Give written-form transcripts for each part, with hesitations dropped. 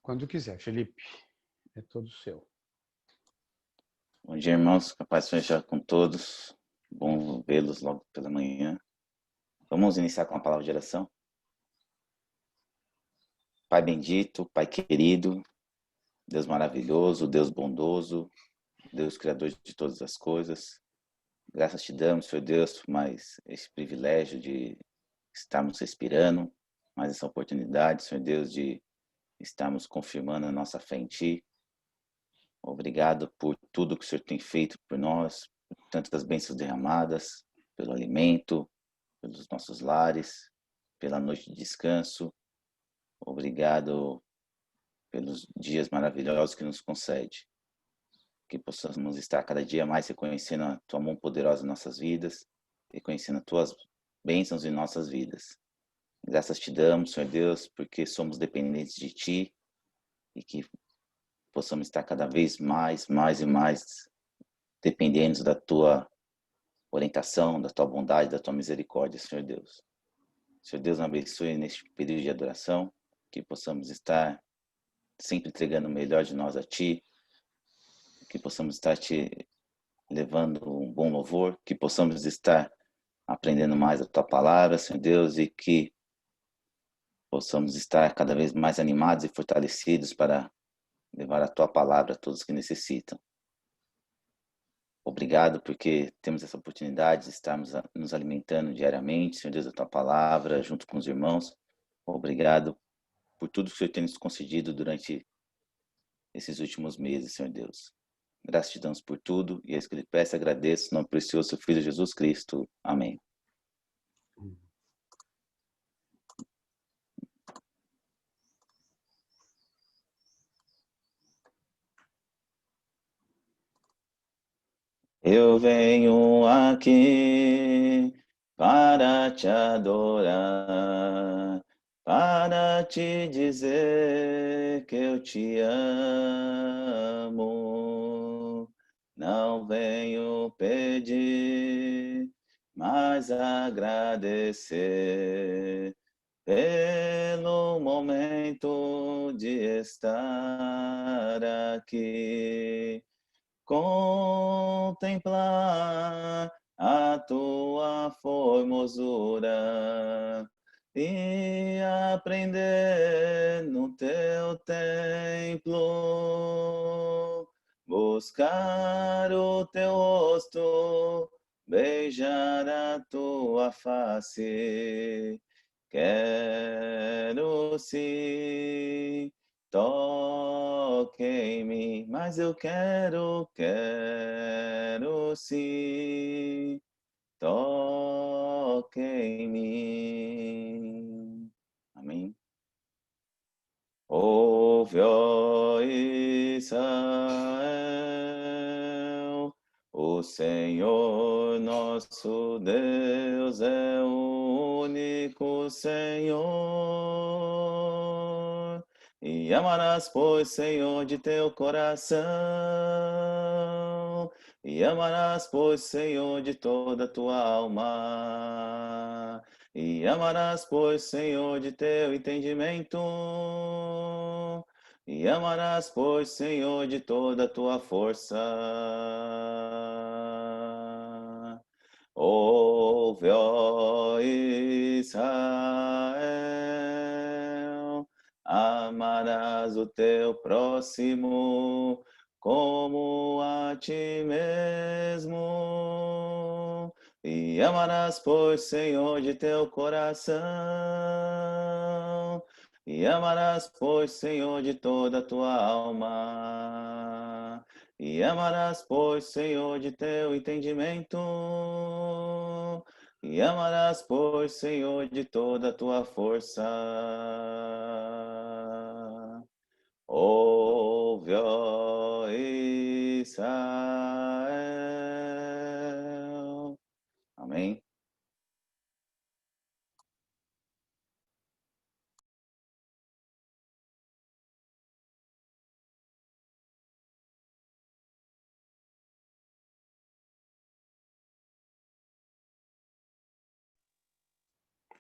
Quando quiser, Felipe. É todo seu. Bom dia, irmãos. Capaz de fechar com todos. Bom vê-los logo pela manhã. Vamos iniciar com a palavra de oração. Pai bendito, Pai querido, Deus maravilhoso, Deus bondoso, Deus criador de todas as coisas. Graças te damos, Senhor Deus, por mais esse privilégio de estarmos respirando, mais essa oportunidade, Senhor Deus, de estarmos confirmando a nossa fé em Ti. Obrigado por tudo que o Senhor tem feito por nós, por tantas bênçãos derramadas, pelo alimento, pelos nossos lares, pela noite de descanso. Obrigado pelos dias maravilhosos que nos concede. Que possamos estar cada dia mais reconhecendo a Tua mão poderosa em nossas vidas, reconhecendo as Tuas bênçãos em nossas vidas. Graças te damos, Senhor Deus, porque somos dependentes de Ti e que possamos estar cada vez mais e mais dependentes da Tua orientação, da Tua bondade, da Tua misericórdia, Senhor Deus. Senhor Deus, nos abençoe neste período de adoração, que possamos estar sempre entregando o melhor de nós a Ti, que possamos estar Te levando um bom louvor, que possamos estar aprendendo mais a Tua palavra, Senhor Deus, e que possamos estar cada vez mais animados e fortalecidos para levar a Tua palavra a todos que necessitam. Obrigado porque temos essa oportunidade de estarmos nos alimentando diariamente, Senhor Deus, da Tua palavra, junto com os irmãos. Obrigado por tudo que o Senhor tem nos concedido durante esses últimos meses, Senhor Deus. Graças te damos por tudo e é isso que eu lhe peço e agradeço, no nome precioso do seu Filho Jesus Cristo. Amém. Eu venho aqui para te adorar, para te dizer que eu te amo. Não venho pedir, mas agradecer pelo momento de estar aqui. Contemplar a tua formosura e aprender no teu templo, buscar o teu rosto, beijar a tua face. Quero sim. Toque em mim, mas eu quero sim. Toque em mim. Amém. Ouve, ó Israel, o Senhor nosso Deus é o único Senhor. E amarás, pois, Senhor, de teu coração, e amarás, pois, Senhor, de toda a tua alma, e amarás, pois, Senhor, de teu entendimento, e amarás, pois, Senhor, de toda a tua força. Ouve, ó Israel, amarás o teu próximo como a ti mesmo. E amarás, pois, Senhor, de teu coração. E amarás, pois, Senhor, de toda a tua alma. E amarás, pois, Senhor, de teu entendimento. E amarás, pois, Senhor, de toda a tua força. Ouve, ó Israel. Amém.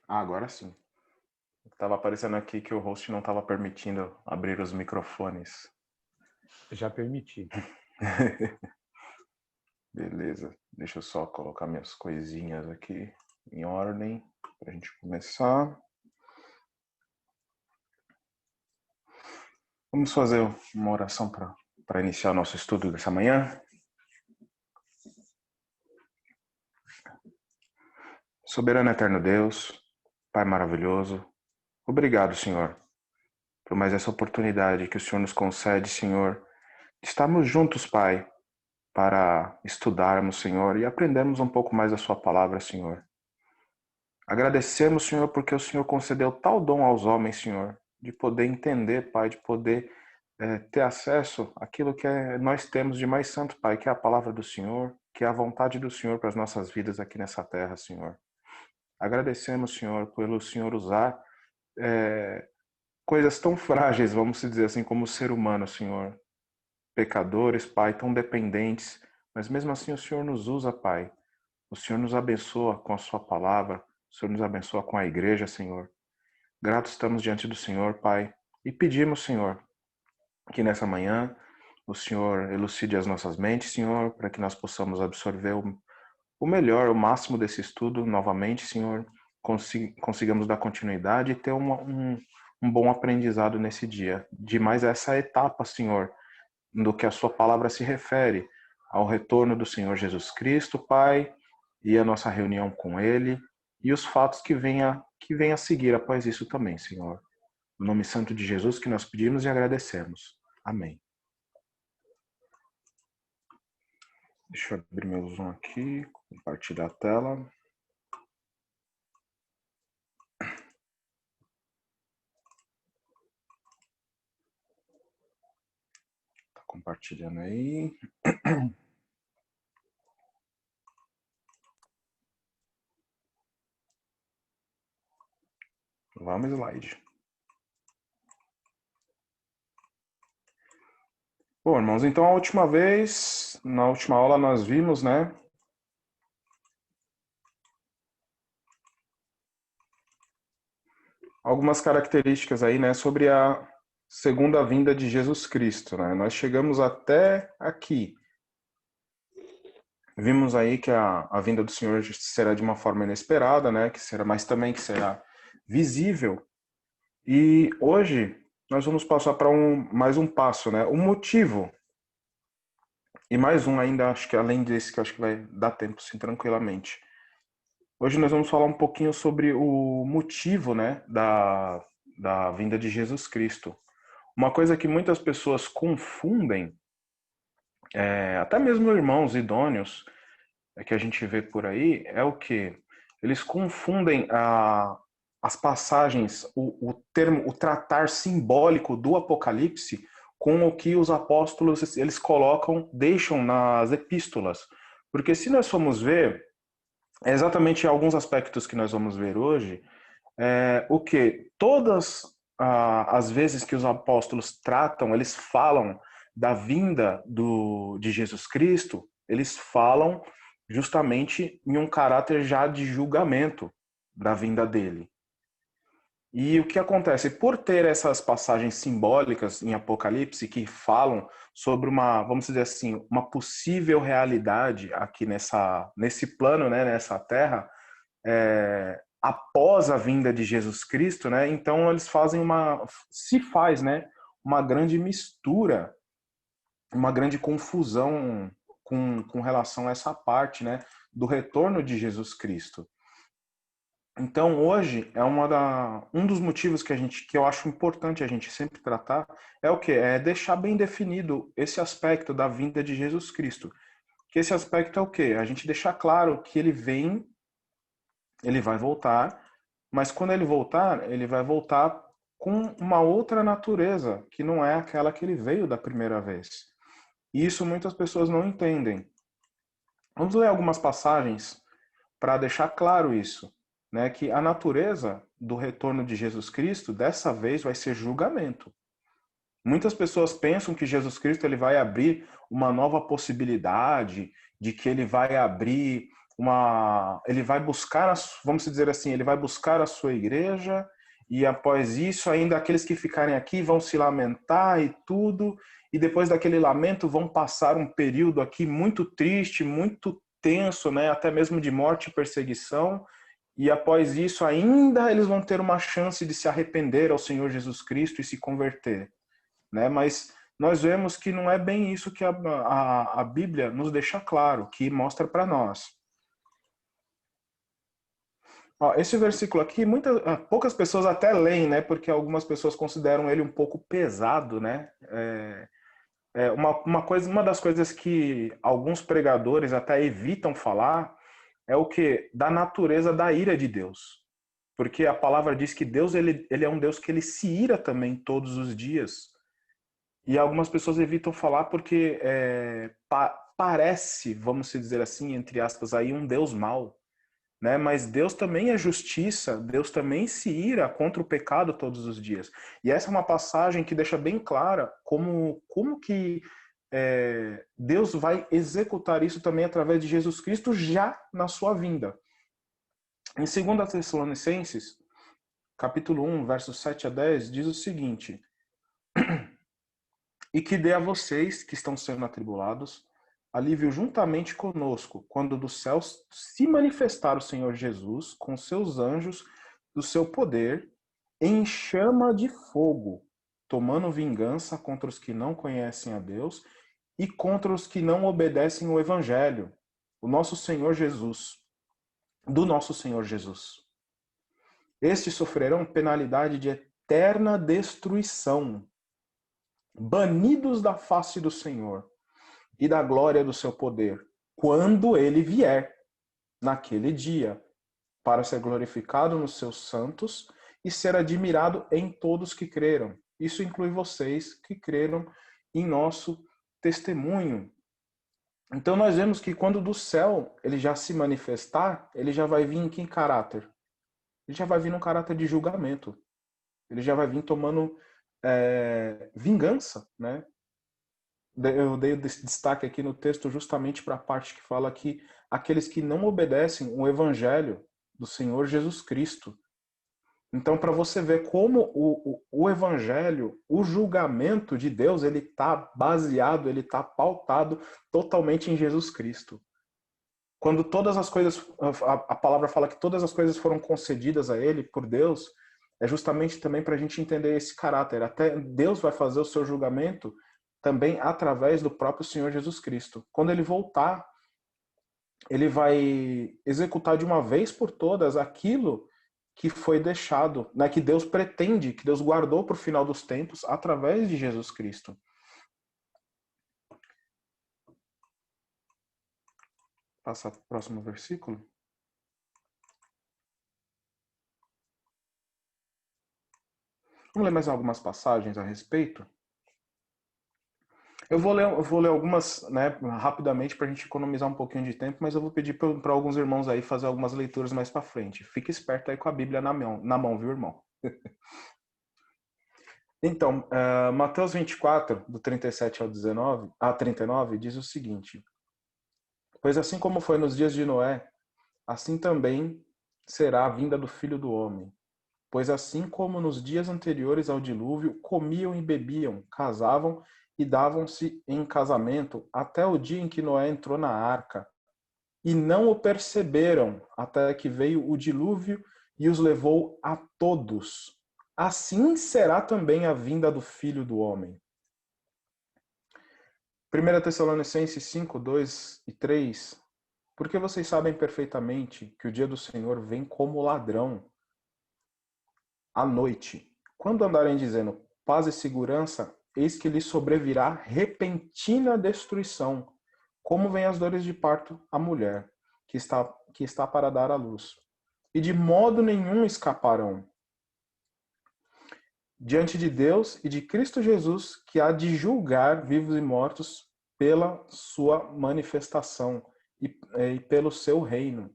Agora sim. Tava aparecendo aqui que o host não estava permitindo abrir os microfones. Já permiti. Beleza, deixa eu só colocar minhas coisinhas aqui em ordem para a gente começar. Vamos fazer uma oração para iniciar nosso estudo dessa manhã. Soberano eterno Deus, Pai maravilhoso, obrigado, Senhor, por mais essa oportunidade que o Senhor nos concede, Senhor, de estarmos juntos, Pai, para estudarmos, Senhor, e aprendermos um pouco mais da sua palavra, Senhor. Agradecemos, Senhor, porque o Senhor concedeu tal dom aos homens, Senhor, de poder entender, Pai, de poder ter acesso àquilo que nós temos de mais santo, Pai, que é a palavra do Senhor, que é a vontade do Senhor para as nossas vidas aqui nessa terra, Senhor. Agradecemos, Senhor, pelo Senhor usar coisas tão frágeis, vamos dizer assim, como o ser humano, Senhor. Pecadores, Pai, tão dependentes, mas mesmo assim o Senhor nos usa, Pai. O Senhor nos abençoa com a sua palavra, o Senhor nos abençoa com a igreja, Senhor. Gratos estamos diante do Senhor, Pai, e pedimos, Senhor, que nessa manhã o Senhor elucide as nossas mentes, Senhor, para que nós possamos absorver o melhor, o máximo desse estudo novamente, Senhor, consigamos dar continuidade e ter um bom aprendizado nesse dia. De mais essa etapa, Senhor, do que a sua palavra se refere ao retorno do Senhor Jesus Cristo, Pai, e a nossa reunião com Ele, e os fatos que venha a seguir após isso também, Senhor. No nome santo de Jesus que nós pedimos e agradecemos. Amém. Deixa eu abrir meu Zoom aqui, compartilhar a tela. Tá compartilhando aí. Vamos, slide. Bom, irmãos, então na última aula nós vimos, né, algumas características aí, né, sobre a segunda vinda de Jesus Cristo, né? Nós chegamos até aqui. Vimos aí que a vinda do Senhor será de uma forma inesperada, né, mas também que será visível. E hoje nós vamos passar para mais um passo, né? O motivo. E mais um ainda, acho que além desse, que acho que vai dar tempo, sim, tranquilamente. Hoje nós vamos falar um pouquinho sobre o motivo, né, da vinda de Jesus Cristo. Uma coisa que muitas pessoas confundem, até mesmo irmãos idôneos, que a gente vê por aí, é o que? Eles confundem as passagens, o tratar simbólico do Apocalipse com o que os apóstolos eles deixam nas epístolas. Porque se nós formos ver, é exatamente alguns aspectos que nós vamos ver hoje, o que? Todas as vezes que os apóstolos tratam, eles falam da vinda de Jesus Cristo, eles falam justamente em um caráter já de julgamento da vinda dele. E o que acontece? Por ter essas passagens simbólicas em Apocalipse que falam sobre vamos dizer assim, uma possível realidade aqui nesse plano, né, nessa terra, após a vinda de Jesus Cristo, né? Então eles se faz, né, uma grande mistura, uma grande confusão com relação a essa parte, né, do retorno de Jesus Cristo. Então, hoje é um dos motivos que eu acho importante a gente sempre tratar é o quê? É deixar bem definido esse aspecto da vinda de Jesus Cristo. Que esse aspecto é o quê? A gente deixar claro que ele vai voltar, mas quando ele vai voltar com uma outra natureza, que não é aquela que ele veio da primeira vez. E isso muitas pessoas não entendem. Vamos ler algumas passagens para deixar claro isso, né? Que a natureza do retorno de Jesus Cristo, dessa vez, vai ser julgamento. Muitas pessoas pensam que Jesus Cristo ele vai abrir uma nova possibilidade, de que ele vai ele vai buscar, vamos dizer assim, ele vai buscar a sua igreja e após isso ainda aqueles que ficarem aqui vão se lamentar e tudo, e depois daquele lamento vão passar um período aqui muito triste, muito tenso, né, até mesmo de morte e perseguição, e após isso ainda eles vão ter uma chance de se arrepender ao Senhor Jesus Cristo e se converter, né? Mas nós vemos que não é bem isso que a Bíblia nos deixa claro, que mostra para nós. Ó, esse versículo aqui, poucas pessoas até leem, né? Porque algumas pessoas consideram ele um pouco pesado, né? Uma das coisas que alguns pregadores até evitam falar é o que? Da natureza da ira de Deus. Porque a palavra diz que Deus ele é um Deus que ele se ira também todos os dias. E algumas pessoas evitam falar porque parece, vamos dizer assim, entre aspas, aí um Deus mau. Né? Mas Deus também é justiça, Deus também se ira contra o pecado todos os dias. E essa é uma passagem que deixa bem clara como que Deus vai executar isso também através de Jesus Cristo já na sua vinda. Em 2 Tessalonicenses, capítulo 1, versos 7 a 10, diz o seguinte: E que dê a vocês que estão sendo atribulados alívio juntamente conosco, quando dos céus se manifestar o Senhor Jesus com seus anjos do seu poder, em chama de fogo, tomando vingança contra os que não conhecem a Deus e contra os que não obedecem o Evangelho, do nosso Senhor Jesus. Estes sofrerão penalidade de eterna destruição, banidos da face do Senhor e da glória do seu poder, quando ele vier, naquele dia, para ser glorificado nos seus santos e ser admirado em todos que creram. Isso inclui vocês que creram em nosso testemunho. Então nós vemos que quando do céu ele já se manifestar, ele já vai vir em que caráter? Ele já vai vir num caráter de julgamento. Ele já vai vir tomando vingança, né? Eu dei destaque aqui no texto justamente para a parte que fala que aqueles que não obedecem o evangelho do Senhor Jesus Cristo. Então, para você ver como o evangelho, o julgamento de Deus, ele está baseado, ele está pautado totalmente em Jesus Cristo. Quando todas as coisas, a palavra fala que todas as coisas foram concedidas a ele por Deus, é justamente também para a gente entender esse caráter. Até Deus vai fazer o seu julgamento também através do próprio Senhor Jesus Cristo. Quando ele voltar, ele vai executar de uma vez por todas aquilo que foi deixado, né, que Deus pretende, que Deus guardou para o final dos tempos através de Jesus Cristo. Passa para o próximo versículo. Vamos ler mais algumas passagens a respeito? Eu vou ler algumas, né, rapidamente para a gente economizar um pouquinho de tempo, mas eu vou pedir para alguns irmãos aí fazer algumas leituras mais para frente. Fique esperto aí com a Bíblia na mão, viu, irmão? Então, Mateus 24, do 37 a 39, diz o seguinte: Pois assim como foi nos dias de Noé, assim também será a vinda do Filho do Homem. Pois assim como nos dias anteriores ao dilúvio, comiam e bebiam, casavam e davam-se em casamento até o dia em que Noé entrou na arca. E não o perceberam até que veio o dilúvio e os levou a todos. Assim será também a vinda do Filho do Homem. 1 Tessalonicenses 5, 2 e 3. Porque vocês sabem perfeitamente que o dia do Senhor vem como ladrão à noite. Quando andarem dizendo paz e segurança, eis que lhes sobrevirá repentina destruição, como vem as dores de parto à mulher, que está para dar à luz. E de modo nenhum escaparão. Diante de Deus e de Cristo Jesus, que há de julgar vivos e mortos pela sua manifestação e pelo seu reino.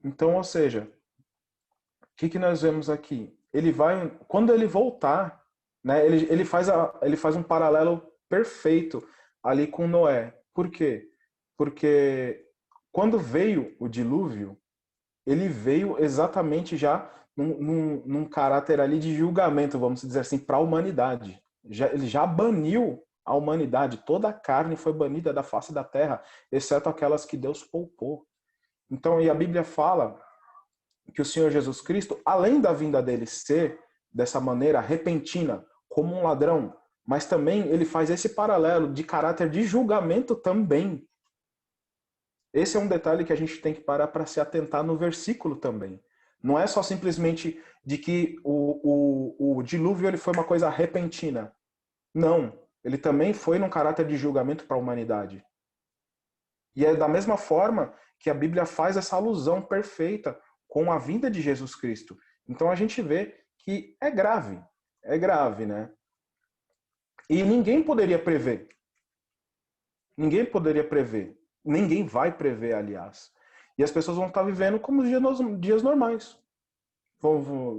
Então, ou seja, o que nós vemos aqui? Ele vai, quando ele voltar, né, ele faz um paralelo perfeito ali com Noé. Por quê? Porque quando veio o dilúvio, ele veio exatamente já num caráter ali de julgamento, vamos dizer assim, para a humanidade. Ele já baniu a humanidade, toda a carne foi banida da face da terra, exceto aquelas que Deus poupou. Então, e a Bíblia fala que o Senhor Jesus Cristo, além da vinda dele ser dessa maneira repentina, como um ladrão, mas também ele faz esse paralelo de caráter de julgamento também. Esse é um detalhe que a gente tem que parar para se atentar no versículo também. Não é só simplesmente de que o dilúvio ele foi uma coisa repentina. Não. Ele também foi num caráter de julgamento para a humanidade. E é da mesma forma que a Bíblia faz essa alusão perfeita com a vinda de Jesus Cristo. Então a gente vê que é grave, né? E ninguém poderia prever. Ninguém poderia prever. Ninguém vai prever, aliás. E as pessoas vão estar vivendo como dias normais.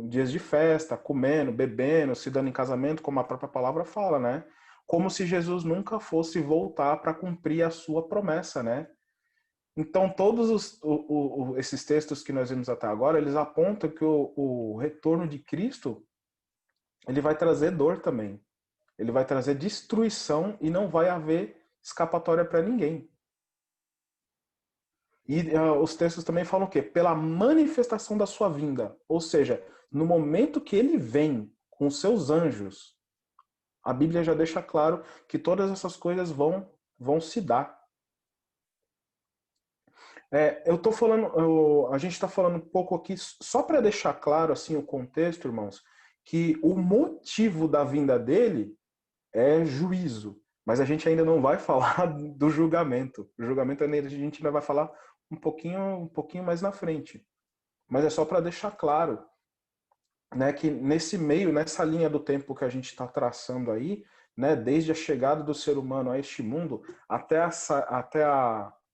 Dias de festa, comendo, bebendo, se dando em casamento, como a própria palavra fala, né? Como se Jesus nunca fosse voltar para cumprir a sua promessa, né? Então, todos esses textos que nós vimos até agora, eles apontam que o retorno de Cristo, ele vai trazer dor também. Ele vai trazer destruição e não vai haver escapatória para ninguém. E os textos também falam o quê? Pela manifestação da sua vinda. Ou seja, no momento que ele vem com os seus anjos, a Bíblia já deixa claro que todas essas coisas vão se dar. Eu tô falando, a gente está falando um pouco aqui, só para deixar claro assim o contexto, irmãos, que o motivo da vinda dele é juízo. Mas a gente ainda não vai falar do julgamento. O julgamento a gente ainda vai falar um pouquinho mais na frente. Mas é só para deixar claro, né, que nesse meio, nessa linha do tempo que a gente está traçando aí, né, desde a chegada do ser humano a este mundo até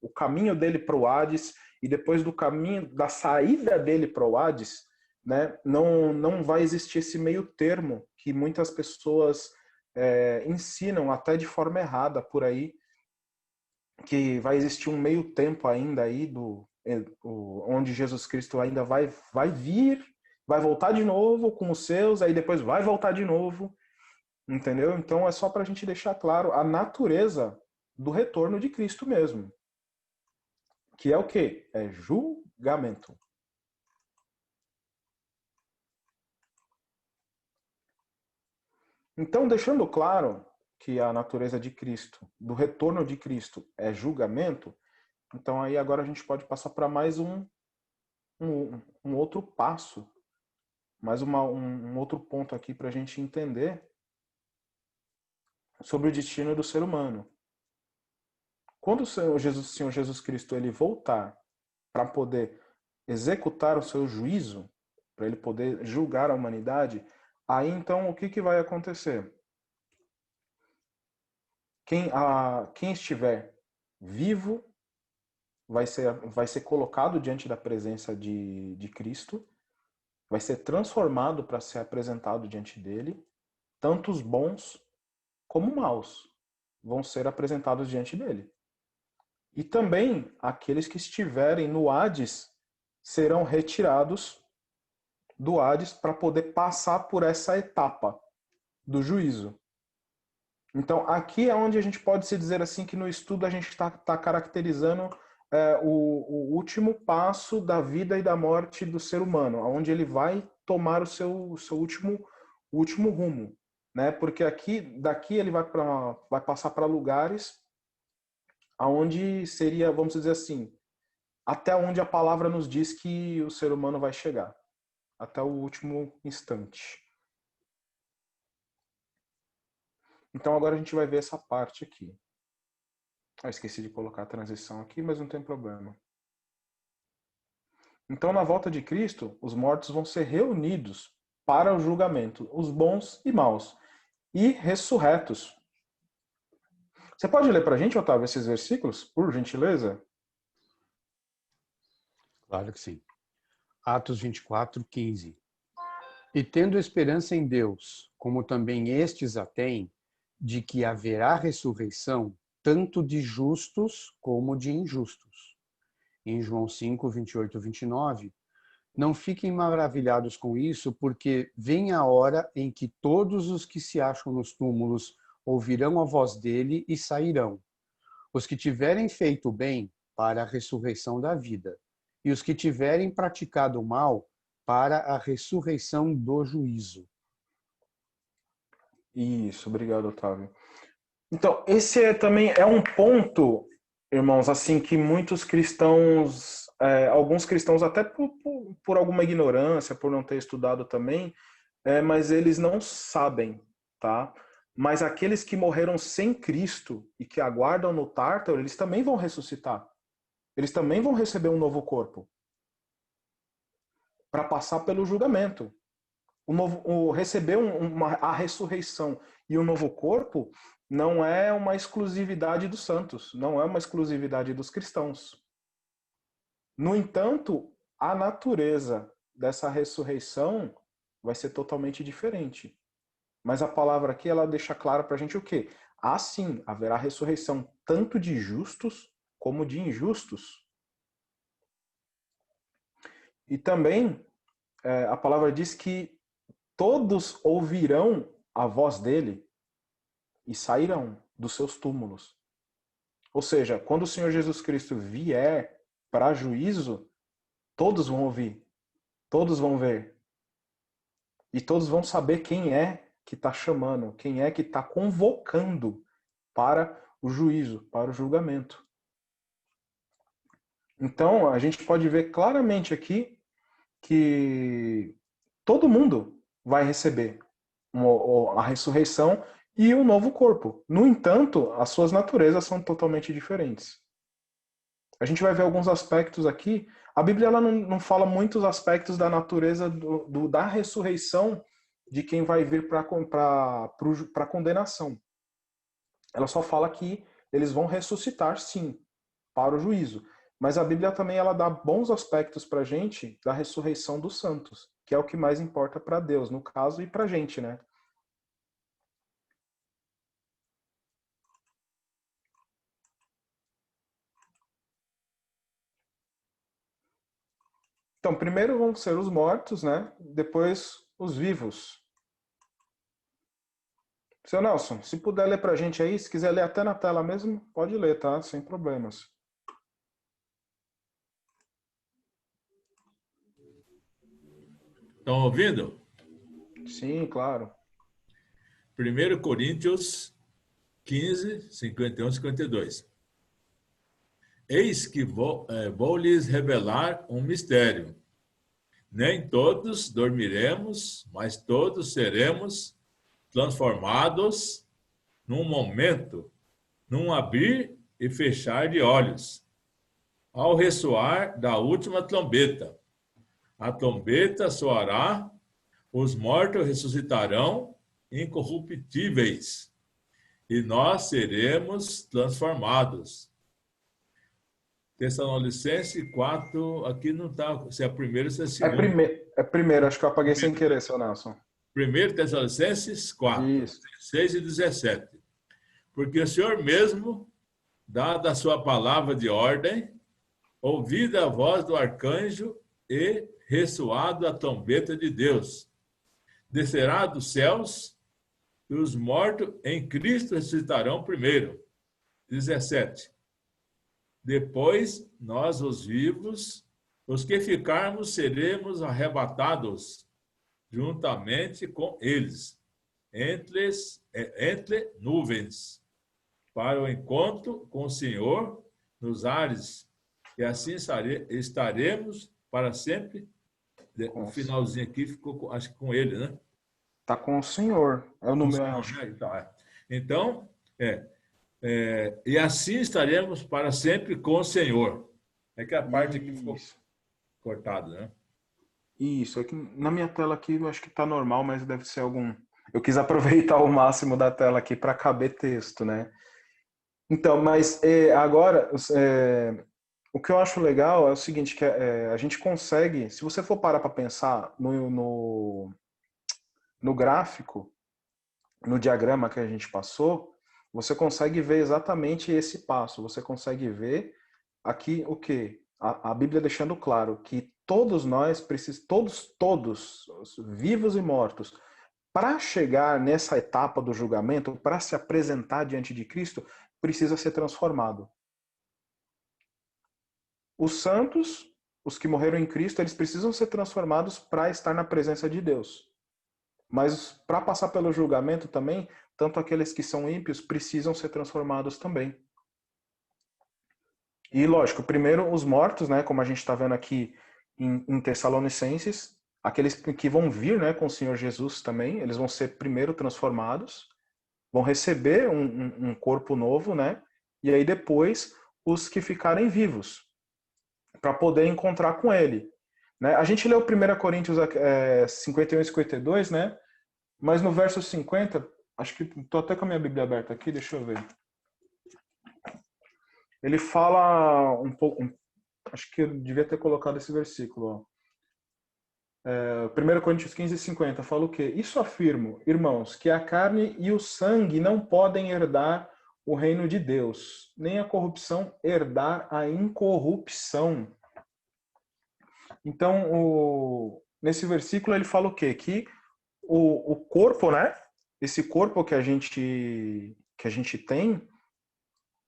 o caminho dele para o Hades e depois do caminho da saída dele para o Hades, né, não vai existir esse meio termo que muitas pessoas ensinam até de forma errada por aí, que vai existir um meio tempo ainda aí onde Jesus Cristo ainda vai vir, vai voltar de novo com os seus, aí depois vai voltar de novo, entendeu? Então é só para a gente deixar claro a natureza do retorno de Cristo mesmo, que é o quê? É julgamento. Então, deixando claro que a natureza de Cristo, do retorno de Cristo, é julgamento, então aí agora a gente pode passar para mais um outro passo, mais um outro ponto aqui para a gente entender sobre o destino do ser humano. Quando o Senhor Jesus Cristo ele voltar para poder executar o seu juízo, para ele poder julgar a humanidade, aí então o que vai acontecer? Quem estiver vivo vai ser colocado diante da presença de Cristo, vai ser transformado para ser apresentado diante dele. Tanto os bons como maus vão ser apresentados diante dele. E também aqueles que estiverem no Hades serão retirados do Hades para poder passar por essa etapa do juízo. Então, aqui é onde a gente pode se dizer assim que no estudo a gente está caracterizando o último passo da vida e da morte do ser humano, onde ele vai tomar o seu último rumo, né? Porque daqui ele vai passar para lugares aonde seria, vamos dizer assim, até onde a palavra nos diz que o ser humano vai chegar, até o último instante. Então agora a gente vai ver essa parte aqui. Esqueci de colocar a transição aqui, mas não tem problema. Então, na volta de Cristo, os mortos vão ser reunidos para o julgamento, os bons e maus, e ressurretos. Você pode ler para a gente, Otávio, esses versículos, por gentileza? Claro que sim. Atos 24, 15. E tendo esperança em Deus, como também estes a têm, de que haverá ressurreição, tanto de justos como de injustos. Em João 5, 28 e 29, Não fiquem maravilhados com isso, porque vem a hora em que todos os que se acham nos túmulos ouvirão a voz dele e sairão. Os que tiverem feito o bem, para a ressurreição da vida, e os que tiverem praticado o mal, para a ressurreição do juízo. Isso, obrigado, Otávio. Então, esse também é um ponto, irmãos, assim, que muitos cristãos, alguns cristãos, até por alguma ignorância, por não ter estudado também, mas eles não sabem, tá? Mas aqueles que morreram sem Cristo e que aguardam no Tártaro, eles também vão ressuscitar. Eles também vão receber um novo corpo para passar pelo julgamento. Receber a ressurreição e um novo corpo não é uma exclusividade dos santos, não é uma exclusividade dos cristãos. No entanto, a natureza dessa ressurreição vai ser totalmente diferente. Mas a palavra aqui, ela deixa claro para a gente o quê? Sim, haverá ressurreição tanto de justos como de injustos. E também a palavra diz que todos ouvirão a voz dele e sairão dos seus túmulos. Ou seja, quando o Senhor Jesus Cristo vier para juízo, todos vão ouvir, todos vão ver. E todos vão saber quem é que está chamando, quem é que está convocando para o juízo, para o julgamento. Então, a gente pode ver claramente aqui que todo mundo vai receber a ressurreição e um novo corpo. No entanto, as suas naturezas são totalmente diferentes. A gente vai ver alguns aspectos aqui. A Bíblia ela não fala muitos aspectos da natureza da ressurreição de quem vai vir para a condenação. Ela só fala que eles vão ressuscitar, sim, para o juízo. Mas a Bíblia também ela dá bons aspectos para a gente da ressurreição dos santos, que é o que mais importa para Deus, no caso, e para a gente, né? Então, primeiro vão ser os mortos, né? Depois os vivos. Seu Nelson, se puder ler para a gente aí, se quiser ler até na tela mesmo, pode ler, tá? Sem problemas. Estão ouvindo? Sim, claro. 1 Coríntios 15, 51, 52. Eis que vou lhes revelar um mistério. Nem todos dormiremos, mas todos seremos transformados num momento, num abrir e fechar de olhos, ao ressoar da última trombeta. A trombeta soará, os mortos ressuscitarão incorruptíveis, e nós seremos transformados. Tessalonicenses 4, aqui não está, se é primeiro ou se é segundo. É primeiro, acho que eu apaguei sem querer, seu Nelson. 1 Tessalonicenses 4, Isso. 16 e 17. Porque o Senhor mesmo, dada a sua palavra de ordem, ouvida a voz do arcanjo e ressoado a trombeta de Deus, descerá dos céus e os mortos em Cristo ressuscitarão primeiro. 17. Depois, nós, os vivos, os que ficarmos, seremos arrebatados juntamente com eles, entre nuvens, para o encontro com o Senhor nos ares, e assim estaremos para sempre. O finalzinho aqui ficou, acho que com ele, né? Tá com o Senhor. É o número. Então, e assim estaremos para sempre com o Senhor. É que a parte aqui ficou cortada, né? Isso, é que na minha tela aqui eu acho que tá normal, mas deve ser algum. Eu quis aproveitar o máximo da tela aqui para caber texto, né? Então, mas agora, o que eu acho legal é o seguinte, que a gente consegue, se você for parar para pensar no gráfico, no diagrama que a gente passou, você consegue ver exatamente esse passo. Você consegue ver aqui o quê? A Bíblia deixando claro que todos nós precisamos, todos, vivos e mortos, para chegar nessa etapa do julgamento, para se apresentar diante de Cristo, precisa ser transformado. Os santos, os que morreram em Cristo, eles precisam ser transformados para estar na presença de Deus. Mas para passar pelo julgamento também, tanto aqueles que são ímpios precisam ser transformados também. E lógico, primeiro os mortos, né, como a gente está vendo aqui em Tessalonicenses, aqueles que vão vir, né, com o Senhor Jesus também, eles vão ser primeiro transformados, vão receber um corpo novo, né, e aí depois os que ficarem vivos, para poder encontrar com ele. Né? A gente leu 1 Coríntios 51 e 52, né, mas no verso 50, acho que estou até com a minha Bíblia aberta aqui, deixa eu ver. Ele fala um pouco, acho que eu devia ter colocado esse versículo. 1 Coríntios 15, 50, fala o quê? Isso afirmo, irmãos, que a carne e o sangue não podem herdar o reino de Deus, nem a corrupção herdar a incorrupção. Então, nesse versículo ele fala o quê? Que o corpo, né? Esse corpo que a gente tem,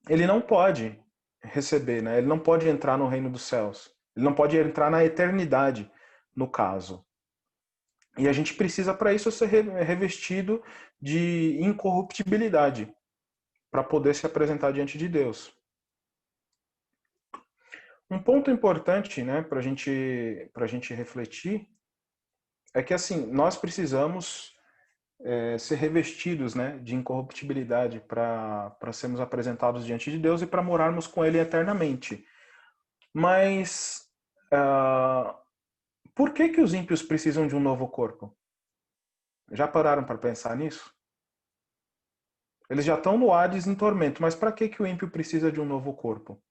ele não pode receber, né? Ele não pode entrar no reino dos céus. Ele não pode entrar na eternidade, no caso. E a gente precisa, para isso, ser revestido de incorruptibilidade, para poder se apresentar diante de Deus. Um ponto importante, né, para a gente refletir, é que assim, nós precisamos ser revestidos, né, de incorruptibilidade para sermos apresentados diante de Deus e para morarmos com Ele eternamente. Mas por que os ímpios precisam de um novo corpo? Já pararam para pensar nisso? Eles já estão no Hades em tormento, mas para que o ímpio precisa de um novo corpo?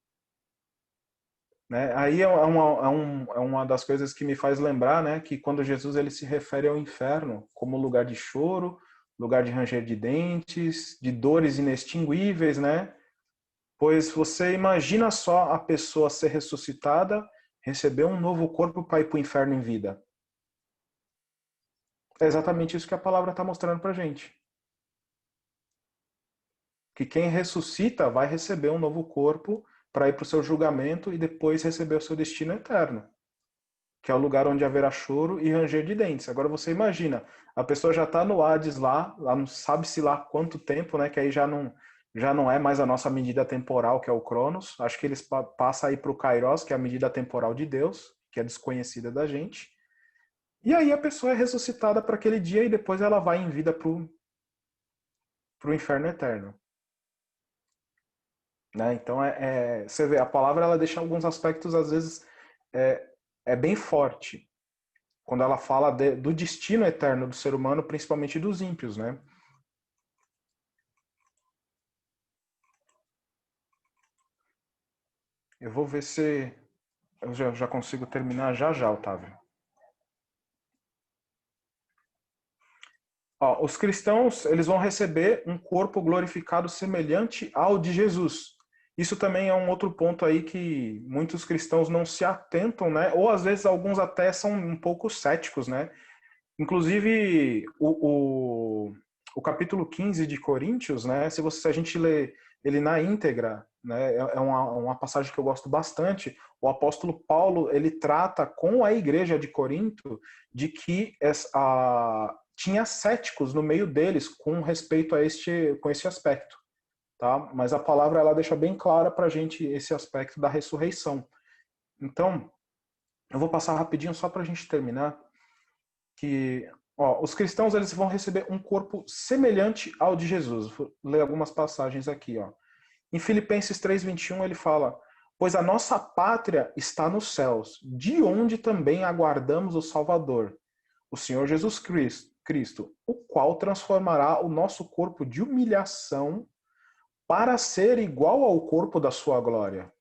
Né? Aí é uma das coisas que me faz lembrar, né, que quando Jesus ele se refere ao inferno como lugar de choro, lugar de ranger de dentes, de dores inextinguíveis, né? Pois você imagina só a pessoa ser ressuscitada, receber um novo corpo para ir para o inferno em vida. É exatamente isso que a palavra está mostrando para a gente. Que quem ressuscita vai receber um novo corpo para ir para o seu julgamento e depois receber o seu destino eterno, que é o lugar onde haverá choro e ranger de dentes. Agora você imagina, a pessoa já está no Hades lá não sabe-se lá quanto tempo, né, que aí já não é mais a nossa medida temporal, que é o Cronos. Acho que eles passam aí para o Kairos, que é a medida temporal de Deus, que é desconhecida da gente. E aí a pessoa é ressuscitada para aquele dia e depois ela vai em vida para o inferno eterno. Né? Então, você vê, a palavra ela deixa alguns aspectos, às vezes, bem forte. Quando ela fala do destino eterno do ser humano, principalmente dos ímpios. Né? Eu vou ver se eu já consigo terminar já, Otávio. Ó, os cristãos eles vão receber um corpo glorificado semelhante ao de Jesus. Isso também é um outro ponto aí que muitos cristãos não se atentam, né? Ou às vezes alguns até são um pouco céticos, né? Inclusive o capítulo 15 de Coríntios, né? Se a gente lê ele na íntegra, né? É uma passagem que eu gosto bastante. O apóstolo Paulo ele trata com a igreja de Corinto de que tinha céticos no meio deles com respeito a esse aspecto. Tá? Mas a palavra ela deixa bem clara para a gente esse aspecto da ressurreição. Então, eu vou passar rapidinho só para a gente terminar. Que os cristãos eles vão receber um corpo semelhante ao de Jesus. Vou ler algumas passagens aqui. Em Filipenses 3:21 ele fala: pois a nossa pátria está nos céus, de onde também aguardamos o Salvador, o Senhor Jesus Cristo, o qual transformará o nosso corpo de humilhação para ser igual ao corpo da sua glória,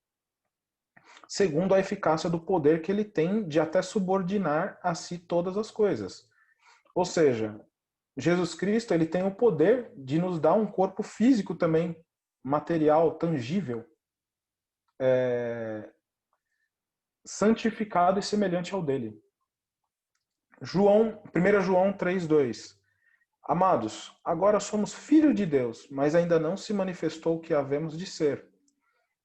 segundo a eficácia do poder que ele tem de até subordinar a si todas as coisas. Ou seja, Jesus Cristo ele tem o poder de nos dar um corpo físico também, material, tangível, santificado e semelhante ao dele. 1 João 3:2. Amados, agora somos filhos de Deus, mas ainda não se manifestou o que havemos de ser.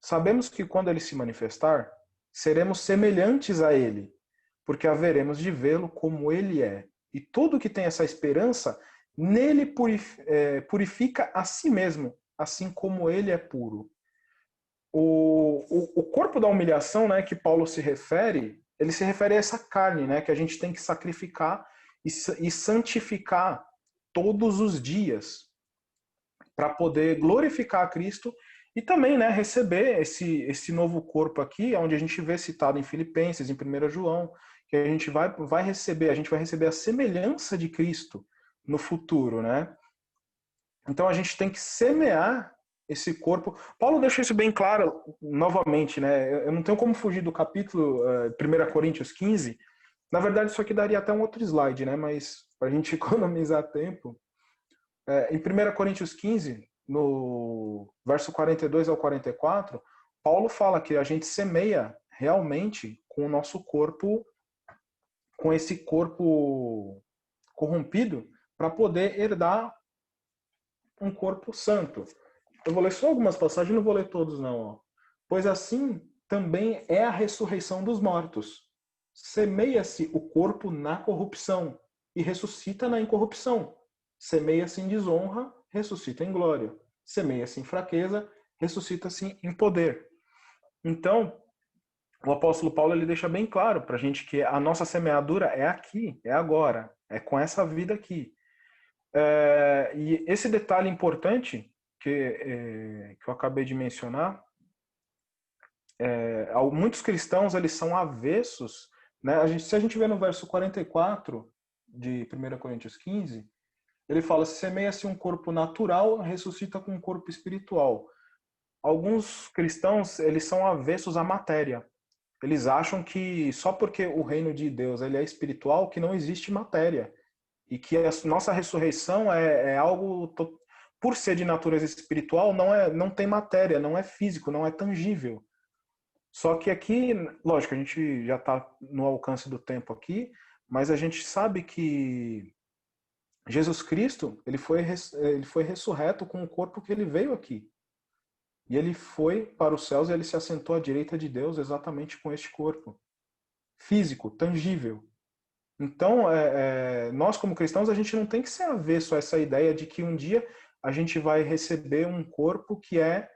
Sabemos que quando ele se manifestar, seremos semelhantes a ele, porque haveremos de vê-lo como ele é. E todo que tem essa esperança, nele purifica a si mesmo, assim como ele é puro. O corpo da humilhação, né, que Paulo se refere, ele se refere a essa carne, né, que a gente tem que sacrificar e santificar todos os dias para poder glorificar a Cristo e também, né, receber esse novo corpo aqui, onde a gente vê citado em Filipenses, em 1 João, que a gente vai receber a semelhança de Cristo no futuro, né? Então a gente tem que semear esse corpo. Paulo deixa isso bem claro novamente, né? Eu não tenho como fugir do capítulo 1 Coríntios 15. Na verdade, isso aqui daria até um outro slide, né? Mas para a gente economizar tempo, em 1 Coríntios 15, no verso 42 ao 44, Paulo fala que a gente semeia realmente com o nosso corpo, com esse corpo corrompido, para poder herdar um corpo santo. Eu vou ler só algumas passagens, não vou ler todos não. Ó. Pois assim também é a ressurreição dos mortos. Semeia-se o corpo na corrupção e ressuscita na incorrupção. Semeia-se em desonra, ressuscita em glória. Semeia-se em fraqueza, ressuscita-se em poder. Então, o apóstolo Paulo ele deixa bem claro para a gente que a nossa semeadura é aqui, é agora, é com essa vida aqui. E esse detalhe importante que eu acabei de mencionar, muitos cristãos eles são avessos, né? Se a gente vê no verso 44 de 1 Coríntios 15, ele fala: semeia-se um corpo natural, ressuscita com um corpo espiritual. Alguns cristãos eles são avessos à matéria. Eles acham que só porque o reino de Deus ele é espiritual, que não existe matéria. E que a nossa ressurreição é algo, por ser de natureza espiritual, não tem matéria, não é físico, não é tangível. Só que aqui, lógico, a gente já está no alcance do tempo aqui, mas a gente sabe que Jesus Cristo ele foi ressurreto com o corpo que ele veio aqui. E ele foi para os céus e ele se assentou à direita de Deus exatamente com este corpo. Físico, tangível. Então, nós como cristãos, a gente não tem que ser avesso a essa ideia de que um dia a gente vai receber um corpo que é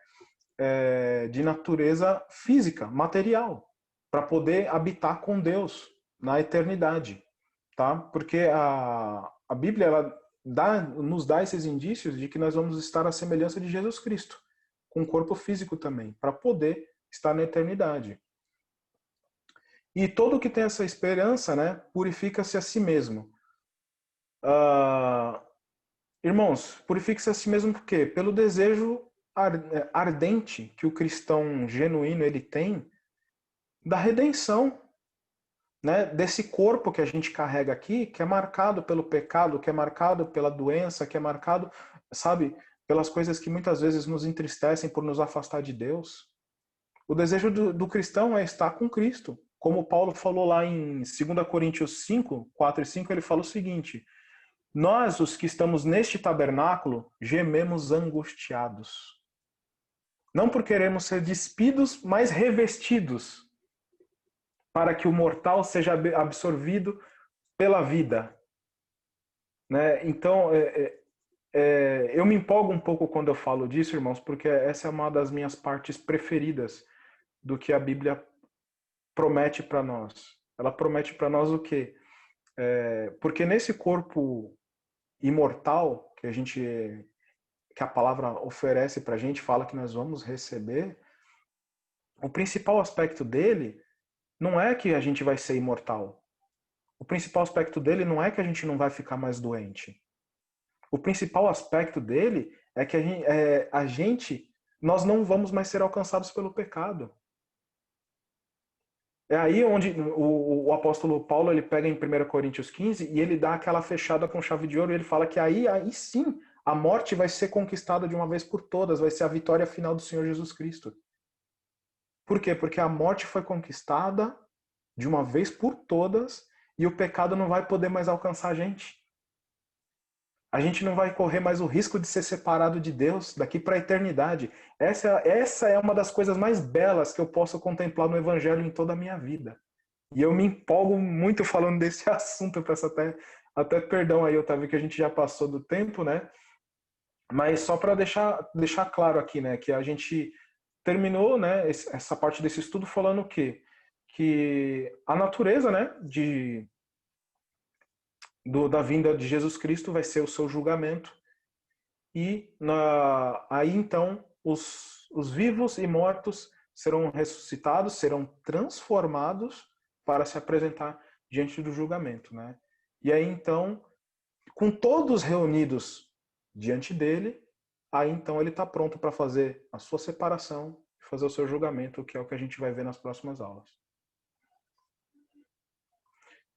de natureza física, material, para poder habitar com Deus na eternidade. Tá? Porque a Bíblia ela nos dá esses indícios de que nós vamos estar à semelhança de Jesus Cristo, com um corpo físico também, para poder estar na eternidade. E todo que tem essa esperança, né, purifica-se a si mesmo. Irmãos, purifica-se a si mesmo por quê? Pelo desejo ardente que o cristão genuíno ele tem da redenção, né, desse corpo que a gente carrega aqui, que é marcado pelo pecado, que é marcado pela doença, que é marcado, sabe, pelas coisas que muitas vezes nos entristecem por nos afastar de Deus. O desejo do cristão é estar com Cristo. Como Paulo falou lá em 2 Coríntios 5, 4 e 5, ele fala o seguinte: nós, os que estamos neste tabernáculo, gememos angustiados. Não por queremos ser despidos, mas revestidos, para que o mortal seja absorvido pela vida. Né? Então, eu me empolgo um pouco quando eu falo disso, irmãos, porque essa é uma das minhas partes preferidas do que a Bíblia promete para nós. Ela promete para nós o quê? Porque nesse corpo imortal que a palavra oferece para a gente, fala que nós vamos receber, o principal aspecto dele não é que a gente vai ser imortal. O principal aspecto dele não é que a gente não vai ficar mais doente. O principal aspecto dele é que nós não vamos mais ser alcançados pelo pecado. É aí onde o apóstolo Paulo ele pega em 1 Coríntios 15 e ele dá aquela fechada com chave de ouro e ele fala que aí sim a morte vai ser conquistada de uma vez por todas, vai ser a vitória final do Senhor Jesus Cristo. Por quê? Porque a morte foi conquistada de uma vez por todas e o pecado não vai poder mais alcançar a gente. A gente não vai correr mais o risco de ser separado de Deus daqui para a eternidade. Essa é uma das coisas mais belas que eu posso contemplar no Evangelho em toda a minha vida. E eu me empolgo muito falando desse assunto. Eu peço até perdão aí, Otávio, que a gente já passou do tempo, né? Mas só para deixar claro aqui, né, que a gente terminou, né, essa parte desse estudo falando o quê? Que a natureza, né, da vinda de Jesus Cristo vai ser o seu julgamento. E aí então os vivos e mortos serão ressuscitados, serão transformados para se apresentar diante do julgamento, né? E aí então, com todos reunidos diante dele, aí então ele está pronto para fazer a sua separação, fazer o seu julgamento, que é o que a gente vai ver nas próximas aulas.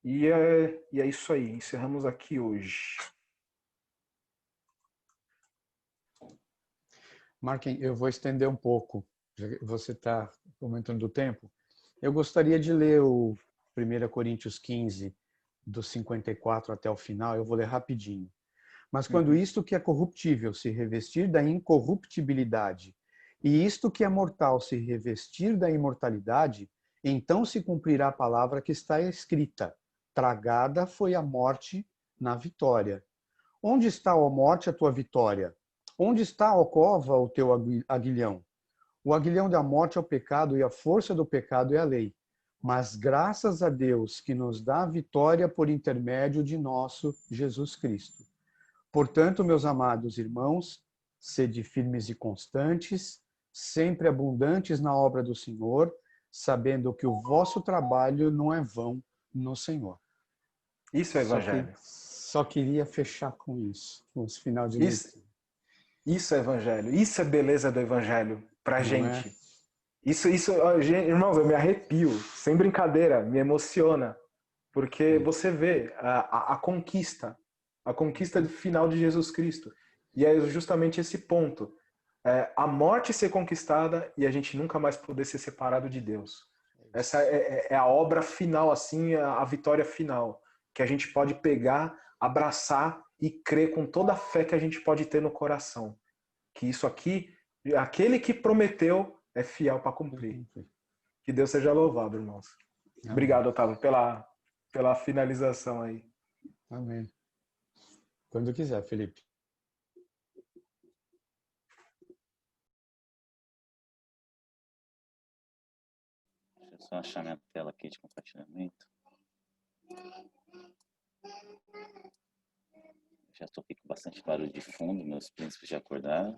E é isso aí, encerramos aqui hoje. Marquem, eu vou estender um pouco, já que você está comentando do tempo. Eu gostaria de ler o 1 Coríntios 15, do 54 até o final, eu vou ler rapidinho. Mas quando isto que é corruptível se revestir da incorruptibilidade, e isto que é mortal se revestir da imortalidade, então se cumprirá a palavra que está escrita: tragada foi a morte na vitória. Onde está, ó morte, a tua vitória? Onde está, ó cova, o teu aguilhão? O aguilhão da morte é o pecado e a força do pecado é a lei. Mas graças a Deus que nos dá a vitória por intermédio de nosso Jesus Cristo. Portanto, meus amados irmãos, sede firmes e constantes, sempre abundantes na obra do Senhor, sabendo que o vosso trabalho não é vão no Senhor. Isso é evangelho. Só queria fechar com isso, com os final de leitura. Isso é evangelho. Isso é beleza do evangelho pra Não gente. é? Isso, irmãos, eu me arrepio, sem brincadeira, me emociona, porque você vê a conquista final de Jesus Cristo. E é justamente esse ponto. A morte ser conquistada e a gente nunca mais poder ser separado de Deus. Essa é a obra final, assim, a vitória final, que a gente pode pegar, abraçar e crer com toda a fé que a gente pode ter no coração. Que isso aqui, aquele que prometeu é fiel para cumprir. Que Deus seja louvado, irmãos. Amém. Obrigado, Otávio, pela finalização aí. Amém. Quando quiser, Felipe. Deixa eu só achar minha tela aqui de compartilhamento. Já estou aqui com bastante barulho de fundo, meus príncipes já acordaram.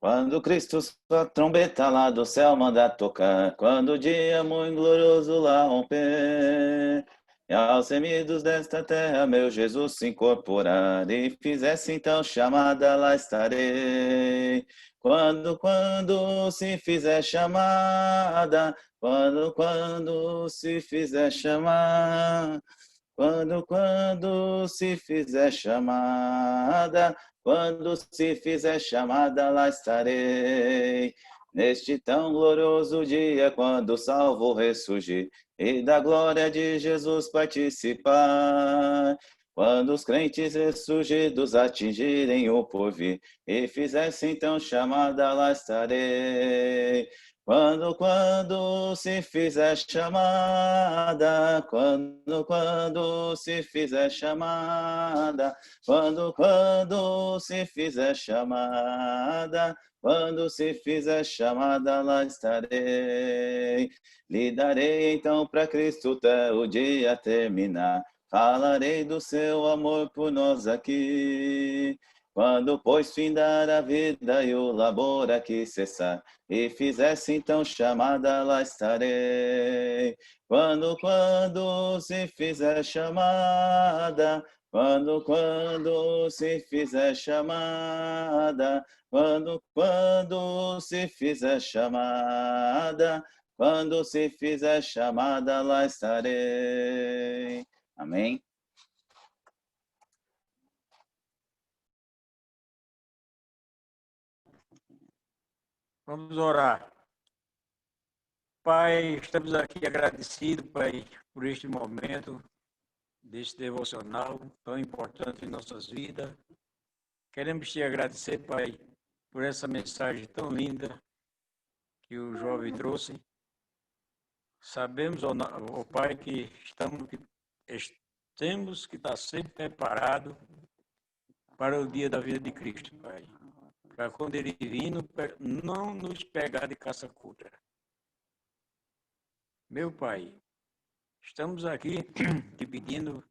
Quando Cristo sua trombeta lá do céu manda tocar, quando o dia muito glorioso lá romper, e aos remidos desta terra meu Jesus se incorporar, e fizesse então chamada, lá estarei. Quando se fizer chamada, quando se fizer chamada, quando se fizer chamada, quando se fizer chamada, lá estarei. Neste tão glorioso dia, quando o salvo ressurgir, e da glória de Jesus participar. Quando os crentes ressurgidos atingirem o porvir, e fizessem então chamada, lá estarei. Quando se fizer chamada, quando se fizer chamada, quando se fizer chamada, quando se fizer chamada, lá estarei. Lhe darei então para Cristo até o dia terminar, falarei do seu amor por nós aqui. Quando, pois, findar a vida e o labor aqui cessar, e fizesse então chamada, lá estarei. Quando se fizer chamada, quando se fizer chamada, quando se fizer chamada, quando se fizer chamada, lá estarei. Amém? Vamos orar. Pai, estamos aqui agradecidos, Pai, por este momento, deste devocional tão importante em nossas vidas. Queremos te agradecer, Pai, por essa mensagem tão linda que o jovem trouxe. Sabemos, ó Pai, que temos que estar sempre preparados para o dia da vida de Cristo, Pai. Para quando ele vir, não nos pegar de caça curta. Meu Pai, estamos aqui te pedindo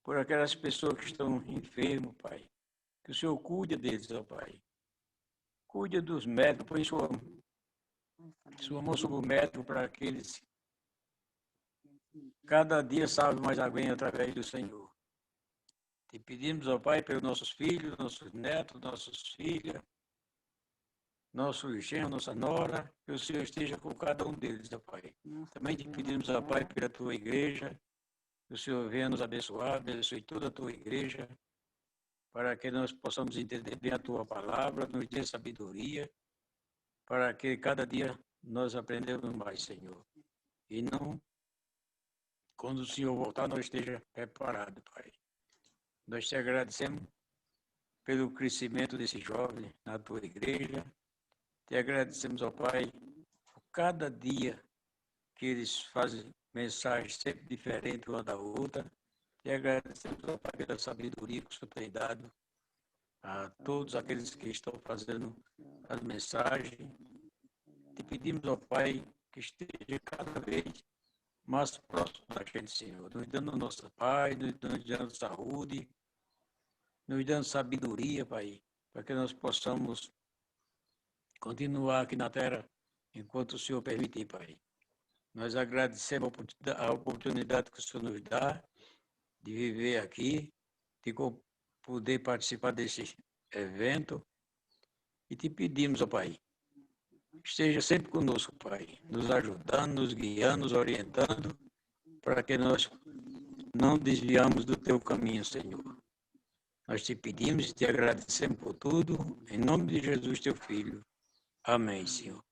por aquelas pessoas que estão enfermas, Pai. Que o Senhor cuide deles, ó Pai. Cuide dos médicos, põe sua mão sobre o médico para que eles cada dia salve mais alguém através do Senhor. Te pedimos, ó Pai, pelos nossos filhos, nossos netos, nossas filhas, nossos genros, nossa nora, que o Senhor esteja com cada um deles, ó Pai. Também te pedimos, ó Pai, pela tua igreja, que o Senhor venha nos abençoar, abençoe toda a tua igreja, para que nós possamos entender bem a tua palavra, nos dê sabedoria, para que cada dia nós aprendamos mais, Senhor. E não, quando o Senhor voltar, nós esteja preparado, Pai. Nós te agradecemos pelo crescimento desse jovem na tua igreja. Te agradecemos, ó Pai, por cada dia que eles fazem mensagens sempre diferentes uma da outra. Te agradecemos, ó Pai, pela sabedoria que o Senhor tem dado a todos aqueles que estão fazendo as mensagens. Te pedimos, ó Pai, que esteja cada vez mais próximo da gente, Senhor, nos dando nossa paz, nos dando saúde, nos dando sabedoria, Pai, para que nós possamos continuar aqui na terra enquanto o Senhor permitir, Pai. Nós agradecemos a oportunidade que o Senhor nos dá de viver aqui, de poder participar desse evento e te pedimos, ó Pai, esteja sempre conosco, Pai, nos ajudando, nos guiando, nos orientando, para que nós não desviamos do teu caminho, Senhor. Nós te pedimos e te agradecemos por tudo, em nome de Jesus, teu Filho. Amém, Senhor.